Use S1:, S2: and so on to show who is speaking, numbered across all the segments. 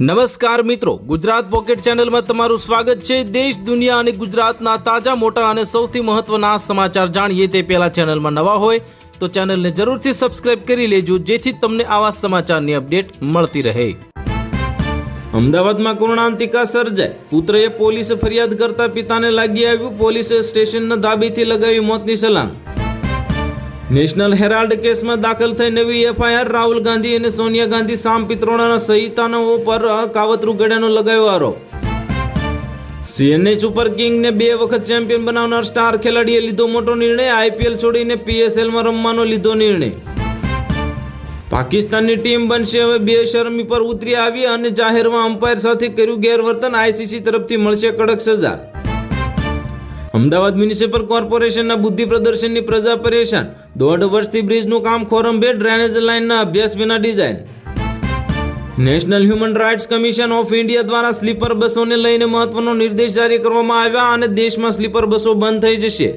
S1: નમસ્કાર મિત્રો, ગુજરાત પોકેટ ચેનલમાં તમારું સ્વાગત છે। દેશ દુનિયા અને ગુજરાતના તાજા મોટા અને સૌથી મહત્વના સમાચાર જાણીએ તે પહેલા ચેનલમાં નવા હોય તો ચેનલને જરૂરથી સબસ્ક્રાઇબ કરી લેજો, જેથી તમને આવા સમાચારની અપડેટ મળતી રહે। અમદાવાદમાં કરુણાંતિકા સર્જાઈ, પુત્રએ પોલીસે ફરિયાદ કરતા પિતાને લાગી આવ્યું। પોલીસે સ્ટેશનના ધાબેથી લગાવી મોતની સલાંગ। નેશનલ હેરાલ્ડ કેસમાં દાખલ થઈ નવી એફઆઈઆર। રાહુલ ગાંધી અને સોનિયા ગાંધી સામ પિત્રોડાના સહિતાનાઓ પર કાવતરું ઘડ્યાનો લગાવ્યો આરોપ। સીએનએ સુપર કિંગને 2 વખત ચેમ્પિયન બનાવનાર સ્ટાર ખેલાડીએ લીધો મોટો નિર્ણય। આઈપીએલ છોડીને પીએસએલમાં રમવાનો લીધો નિર્ણય। પાકિસ્તાનની ટીમ બનશે હવે બેશરમી પર ઉતરી આવી અને જાહેરમાં અમ્પાયર સાથે કર્યું ગેરવર્તન। આઈસીસી તરફથી મળશે કડક સજા। અમદાવાદ મ્યુનિસિપલ કોર્પોરેશનના બુદ્ધિ પ્રદર્શનની પ્રજા પરેશાન। 1.5 વર્ષથી બ્રિજનું કામ ખોરંભે, ડ્રેનેજ લાઇનના અભ્યાસ વિના design. National human rights commission of India દ્વારા સ્લીપર બસોને લઈને મહત્વનો નિર્દેશ જારી કરવામાં આવ્યા અને દેશમાં સ્લીપર બસો બંધ થઈ જશે।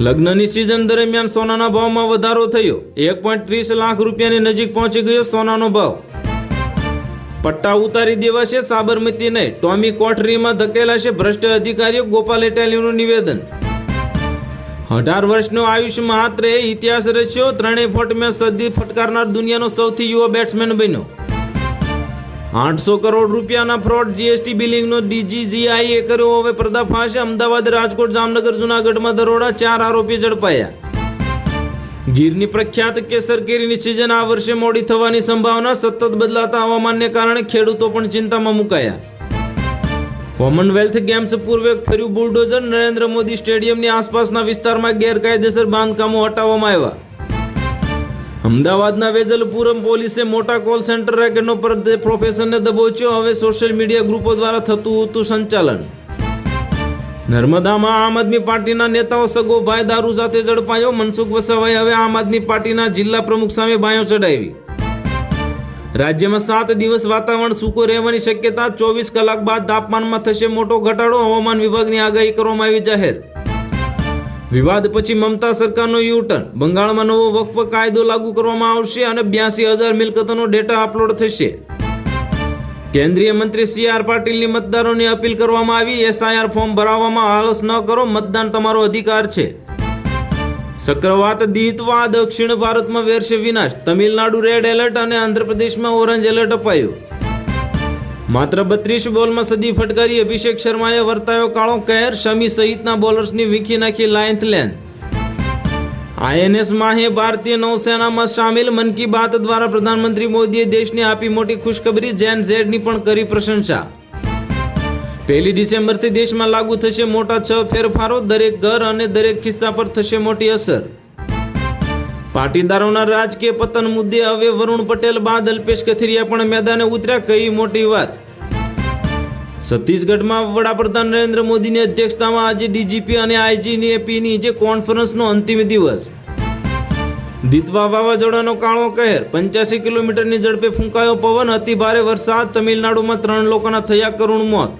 S1: લગ્નની સિઝન દરમિયાન સોનાના ભાવમાં વધારો થયો। 1.30 લાખ રૂપિયાની નજીક પહોંચી ગયો સોનાનો ભાવ। પટ્ટા ઉતારી દેવાશે, સાબરમતી નહીં, ટોમી કોઠરીમાં ધકેલાશે ભ્રષ્ટ અધિકારીઓ, ગોપાલ ઇટાલિયાનું નિવેદન। 18 વર્ષનો આયુષ મહાત્રે ઇતિહાસ રચ્યો। 3 ફોટમાં સદી ફટકારનાર દુનિયાનો સૌથી યુવા બેટ્સમેન બન્યો। 800 કરોડ રૂપિયાના ફ્રોડ જીએસટી બિલિંગનો ડીજીજીઆઈએ કર્યો હવે પર્દાફાશ। અમદાવાદ, રાજકોટ, જામનગર, જૂનાગઢમાં દરોડા, 4 આરોપી ઝડપાયા। ગીરની પ્રખ્યાત કેસર કેરીની સિઝન આ વર્ષે મોડી થવાની સંભાવના। સતત બદલાતા હવામાનને કારણે ખેડૂતો પણ ચિંતામાં મુકાયા। કોમનવેલ્થ ગેમ્સ પૂર્વે ફર્યું બુલડોઝર। નરેન્દ્ર મોદી સ્ટેડિયમની આસપાસના વિસ્તારમાં ગેરકાયદેસર બાંધકામો હટાવવામાં આવ્યા। અમદાવાદના વેજલપુરમ પોલીસે મોટા કોલ સેન્ટર રેકેટનો પ્રોફેસરને દબોચ્યો। હવે સોશિયલ મીડિયા ગ્રુપો દ્વારા થતું હતું સંચાલન। નર્મદામાં આમ આદમી પાર્ટીના નેતાઓ સગો ભાઈ દારૂ સાથે ઝડપાયો। મનસુખ વસાવાએ હવે આમ આદમી પાર્ટીના જિલ્લા પ્રમુખ સામે બાયો ચડાવી। રાજ્યમાં 7 દિવસ વાતાવરણ સૂકું રહેવાની શક્યતા। 24 કલાક બાદ તાપમાનમાં થશે મોટો ઘટાડો। હવામાન વિભાગની આગાહી કરવામાં આવી જાહેર। વિવાદ પછી મમતા સરકારનો યુટર્ન। બંગાળમાં નવો વક્ફ કાયદો લાગુ કરવામાં આવશે અને 82,000 મિલકતોનો ડેટા અપલોડ થશે। કેન્દ્રીય મંત્રી CR પાટીલની મતદારોને અપીલ કરવામાં આવી। એસઆઈઆર ફોર્મ ભરાવવામાં આળસ ન કરો, મતદાન તમારો અધિકાર છે। ચક્રવાત દિતવા દક્ષિણ ભારતમાં વેરશે વિનાશ। તમિલનાડુ રેડ એલર્ટ અને આંધ્રપ્રદેશમાં ઓરેન્જ એલર્ટ અપાયું। માત્ર 32 બોલમાં સદી ફટકારી અભિષેક શર્માએ વર્તાયો કાળો કહેર। શમી સહિતના બોલર્સની વીખી નાખી લાયન્થ લેન। INS માહે ભારતીય નૌસેનામાં સામેલ। મન કી બાત દ્વારા પ્રધાનમંત્રી મોદીએ દેશને આપી મોટી ખુશખબરી। જેન ઝેડની પણ કરી પ્રશંસા। 1 ડિસેમ્બરથી દેશમાં લાગુ થશે મોટા 6 ફેરફારો। દરેક ઘર અને દરેક ખિસ્સા પર થશે મોટી અસર। પાટીદારોના રાજકીય પતન મુદ્દે હવે વરુણ પટેલ બાદ અલ્પેશ કથિરિયા પણ મેદાને ઉતર્યા। કઈ મોટી વાત। છત્તીસગઢમાં વડાપ્રધાન નરેન્દ્ર મોદીની અધ્યક્ષતામાં આજે ડીજીપી અને આઈજીપીની જે કોન્ફરન્સનો અંતિમ દિવસ। દિતવા વાવાઝોડાનો કાળો કહેર। 85 કિલોમીટરની ઝડપે ફૂંકાયો પવન। અતિ ભારે વરસાદ। તમિલનાડુમાં 3 લોકોના થયા કરુણ મોત।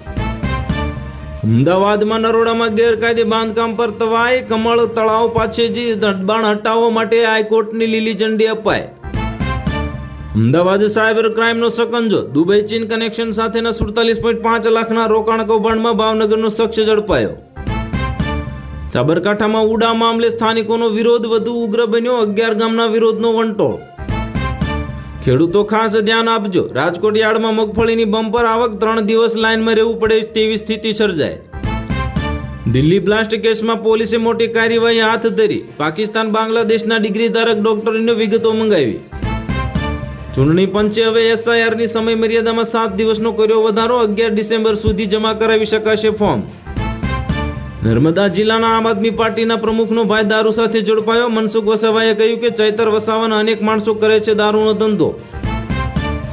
S1: અમદાવાદમાં નરોડામાં ગેરકાયદે બાંધકામ પર તવાઈ। કમળ તળાવ પાસેથી દબાણ હટાવવા માટે હાઈકોર્ટની લીલી ઝંડી અપાઈ। અમદાવાદ સાયબર ક્રાઇમનો સકંજો। દુબઈ ચીન કનેક્શન સાથેના 47.5 લાખના રોકાણ કૌભાંડમાં ભાવનગરનો શખ્સ ઝડપાયો। સાબરકાંઠામાં ઉડા મામલે સ્થાનિકોનો વિરોધ વધુ ઉગ્ર બન્યો। 11 ગામના વિરોધનો વંટોળ। ખેડૂતો ખાસ ધ્યાન આપજો, રાજકોટ યાર્ડમાં મગફળીની બમ્પર આવક। 3 દિવસ લાઇનમાં રહેવું પડે તેવી સ્થિતિ સર્જાય। દિલ્હી બ્લાસ્ટ કેસમાં પોલીસે મોટી કાર્યવાહી હાથ ધરી। પાકિસ્તાન બાંગ્લાદેશના ડિગ્રીધારક ડોક્ટરોની વિગતો મંગાવી। ચૂંટણી પંચે હવે એસઆઈઆરની સમય મર્યાદામાં 7 દિવસનો કર્યો વધારો। 11 ડિસેમ્બર સુધી જમા કરાવી શકાશે ફોર્મ। નર્મદા જિલ્લાના આમ આદમી પાર્ટીના પ્રમુખનો ભાઈ દારૂ સાથે ઝડપાયો। મનસુખ વસાવાએ કહ્યું કે ચૈતર વસાવાના અનેક માણસો કરે છે દારૂનો ધંધો।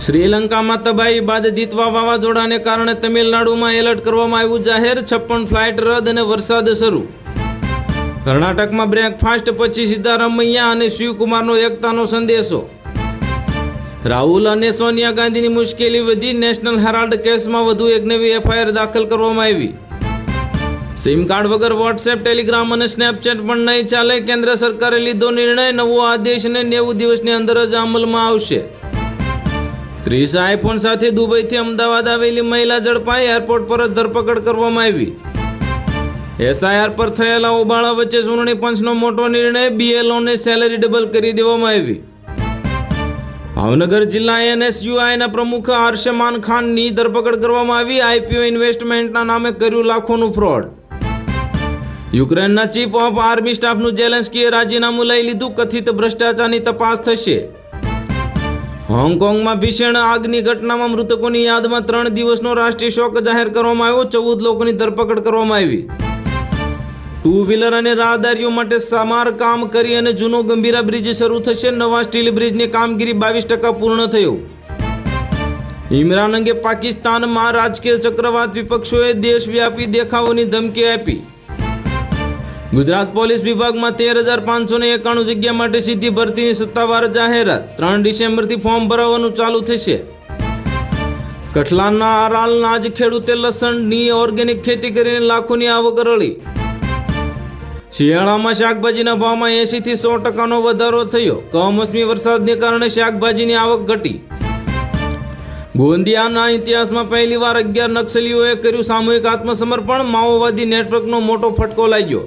S1: શ્રીલંકામાં તબાહી બાદ દિતવા વાવાઝોડાને કારણે તમિલનાડુમાં એલર્ટ કરવામાં આવ્યું જાહેર। 56 ફ્લાઇટ રદ અને વરસાદ શરૂ। કર્ણાટકમાં બ્રેકફાસ્ટ પછી સિદ્ધારમૈયા અને શિવકુમારનો એકતાનો સંદેશો। રાહુલ અને સોનિયા ગાંધીની મુશ્કેલી વધી। નેશનલ હેરાલ્ડ કેસમાં વધુ એક નવી એફઆઈઆર દાખલ કરવામાં આવી। સિમ કાર્ડ વગર વોટ્સએપ, ટેલિગ્રામ અને સ્નેપચેટ પણ નહીં ચાલે। કેન્દ્ર સરકારે લીધો નિર્ણય। નવો આદેશ ને 90 દિવસની અંદર જ અમલમાં આવશે। 30 આઈફોન સાથે દુબઈથી અમદાવાદ આવેલી મહિલા ઝડપાઈ, એરપોર્ટ પર જ ધરપકડ કરવામાં આવી. એસઆઈઆર પર થયેલા હોબાળા વચ્ચે ચૂંટણી પંચનો મોટો નિર્ણય, બીએલઓને સેલેરી ડબલ કરી દેવામાં આવી. ભાવનગર જિલ્લા એનએસયુઆઈના પ્રમુખ અરશમાન ખાનની ધરપકડ કરવામાં આવી. આઈપીઓ ઇન્વેસ્ટમેન્ટના નામે કર્યું લાખોનું ફ્રોડ. યુક્રેનના ચીફ ઓફ આર્મી સ્ટાફનું ઝેલેન્સ્કીએ રાજીનામું લઈ લીધું, કથિત ભ્રષ્ટાચારની તપાસ થશે. હોંગકોંગમાં ભીષણ આગની ઘટનામાં મૃતકોની યાદમાં 3 દિવસનો રાષ્ટ્રીય શોક જાહેર કરવામાં આવ્યો. 14 લોકોની ધરપકડ કરવામાં આવી. 2 વ્હીલર અને રાહદારીઓ માટે સમારકામ કરી અને જૂનો ગંભીરા બ્રિજ શરૂ થશે. નવા સ્ટીલ બ્રિજની કામગીરી 22% પૂર્ણ થયો. ઇમરાન અંગે પાકિસ્તાનમાં રાજકીય ચક્રવાત, વિપક્ષોએ દેશવ્યાપી દેખાવોની ધમકી આપી. ગુજરાત પોલીસ વિભાગમાં 13,591 જગ્યા માટે સીધી ભરતીની સત્તાવાર જાહેરાત. 3 ડિસેમ્બરથી ફોર્મ ભરાવાનું ચાલુ થશે. કઠલાના આરાલના જ ખેડૂતે લસણની ઓર્ગેનિક ખેતી કરીને લાખોની આવક રળી. શિયાળામાં શાકભાજીના ભાવમાં 80 થી 100% વધારો થયો. કમોસમી વરસાદને કારણે શાકભાજીની આવક ઘટી. ગોંદિયાના ઇતિહાસમાં પહેલીવાર 11 નક્સલીઓએ કર્યું સામૂહિક આત્મસમર્પણ. માઓવાદી નેટવર્કનો મોટો ફટકો લાગ્યો.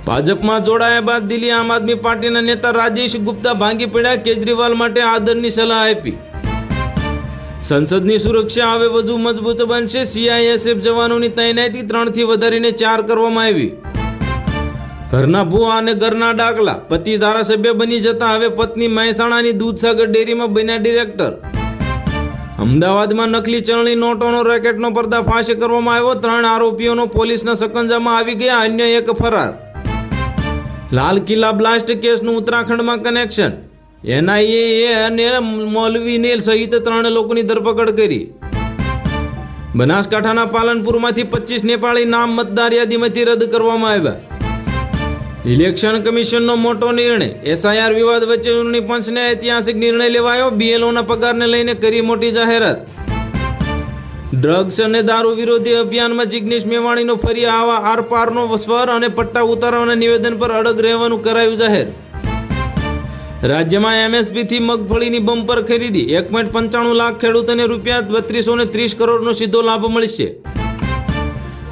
S1: ભાજપમાં જોડાયા બાદ દિલ્હી આમ આદમી પાર્ટીના નેતા રાજેશ ગુપ્તા ભાંગી પડ્યા. કેજરીવાલ માટે આદરની સલાહ આપી. સંસદની સુરક્ષા હવે વધુ મજબૂત બનશે. સીઆઈએસએફ જવાનોની તૈનાતી 3 થી વધારીને 4 કરવામાં આવી. ઘરના ભૂવા અને ઘરના ડાકલા, પતિ ધારાસભ્ય બની જતા હવે પત્ની મહેસાણાની દૂધસાગર ડેરીમાં બન્યા ડિરેક્ટર. અમદાવાદમાં નકલી ચલણી નોટોનો રેકેટનો પર્દાફાશ કરવામાં આવ્યો. 3 આરોપીઓનો પોલીસના સકંજામાં આવી ગયા, અન્ય એક ફરાર. લાલ કિલ્લા બ્લાસ્ટ કેસનું ઉત્તરાખંડમાં કનેક્શન. એનઆઈએ અને મૌલવીને સહિત 3 લોકોની ધરપકડ કરી. બનાસકાંઠાના પાલનપુરમાંથી 25 નેપાળી નામ મતદાર યાદીમાંથી રદ કરવામાં આવ્યા. ઇલેક્શન કમિશનનો મોટો નિર્ણય. એસઆઈઆર વિવાદ વચ્ચે ચૂંટણી પંચને ઐતિહાસિક નિર્ણય લેવાયો. બીએલઓના પગારને લઈને કરી મોટી જાહેરાત. ડ્રગ્સ અને દારૂ વિરોધી અભિયાનમાં જિગ્નેશ મેવાણીનો ફરી આવા આરપારનો સ્વર અને પટ્ટા ઉતારવાના નિવેદન પર અડગ રહેવાનું કરાયું જાહેર. રાજ્યમાં એમએસપીથી મગફળીની બમ્પર ખરીદી. 1.95 લાખ ખેડૂતોને રૂપિયા 3230 કરોડનો સીધો લાભ મળશે.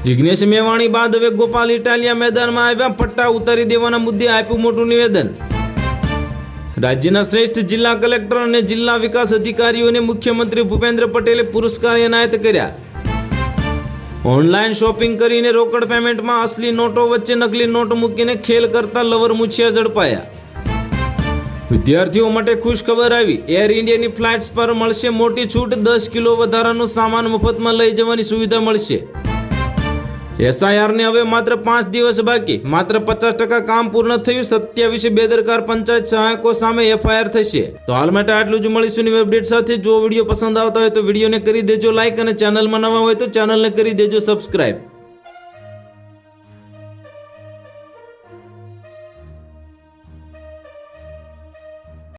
S1: જિગ્નેશ મેવાણી બાદ હવે ગોપાલ ઇટાલિયા મેદાનમાં આવ્યા. પટ્ટા ઉતારી દેવાના મુદ્દે આપ્યું મોટું નિવેદન. રાજ્યના શ્રેષ્ઠ જિલ્લા કલેક્ટર અને જિલ્લા વિકાસ અધિકારીઓને મુખ્યમંત્રી ભૂપેન્દ્ર પટેલે પુરસ્કાર એનાયત કર્યા. ઓનલાઈન શોપિંગ કરીને રોકડ પેમેન્ટમાં અસલી નોટો વચ્ચે નકલી નોટ મૂકીને ખેલ કરતા લવર મુછિયા ઝડપાયા. વિદ્યાર્થીઓ માટે ખુશ ખબર આવી. એર ઇન્ડિયાની ફ્લાઇટ્સ પર મળશે મોટી છૂટ. 10 કિલો વધારાનો સામાન મફતમાં લઈ જવાની સુવિધા મળશે. એસઆઈઆરને હવે માત્ર 5 દિવસ બાકી. માત્ર 50% કામ પૂર્ણ થયું. 27 બેદરકાર પંચાયત સહાયકો સામે એફઆઈઆર થશે. તો હાલ માટે આટલું જ. મળીશું નવી અપડેટ સાથે. જો વિડીયો પસંદ આવતા હોય તો વિડીયોને કરી દેજો લાઈક અને ચેનલમાં નવા હોય તો ચેનલને કરી દેજો સબસ્ક્રાઈબ.